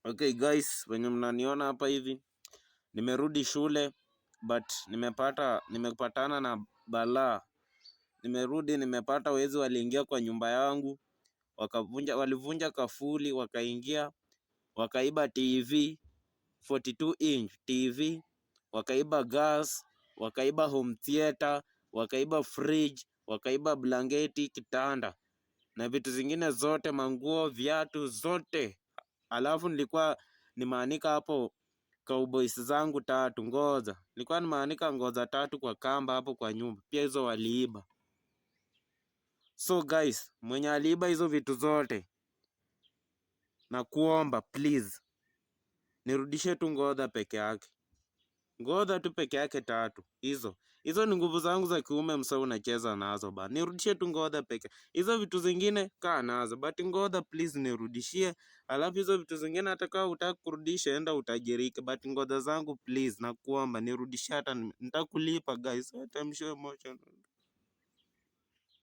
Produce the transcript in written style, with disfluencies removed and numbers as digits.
Okay guys, wenye mnaniona hapa hivi, nimerudi shule but nimepatana na balaa. Nimerudi nimepata wezi waliingia kwa nyumba yangu, walivunja kafuli, wakaingia, wakaiba TV, 42 inch TV, wakaiba gas, wakaiba home theater, wakaiba fridge, wakaiba blanketi, kitanda na vitu zingine zote, manguo, viatu zote. Alafu nilikuwa nimaanika hapo cowboys zangu 3 ngoza. Nilikuwa nimaanika ngoza 3 kwa kamba hapo kwa nyumba. Pia hizo waliiba. So guys, mwenye aliiba hizo vitu zote, na kuomba please nirudishe tu ngoza peke yake. Ngoza tu peke yake 3. Hizo ni nguvu zangu za kiume, msao unacheza nazo ba. Nirudishie tu ngoza peke. Hizo vitu zingine kaa nazo, but ngoza please nirudishie. Alafu hizo vitu zingine hata kama hutaki kurudisha, enda utajirike, but ngoza zangu please nakuomba nirudishie, hata nitakulipa guys. Hata mshoe motion.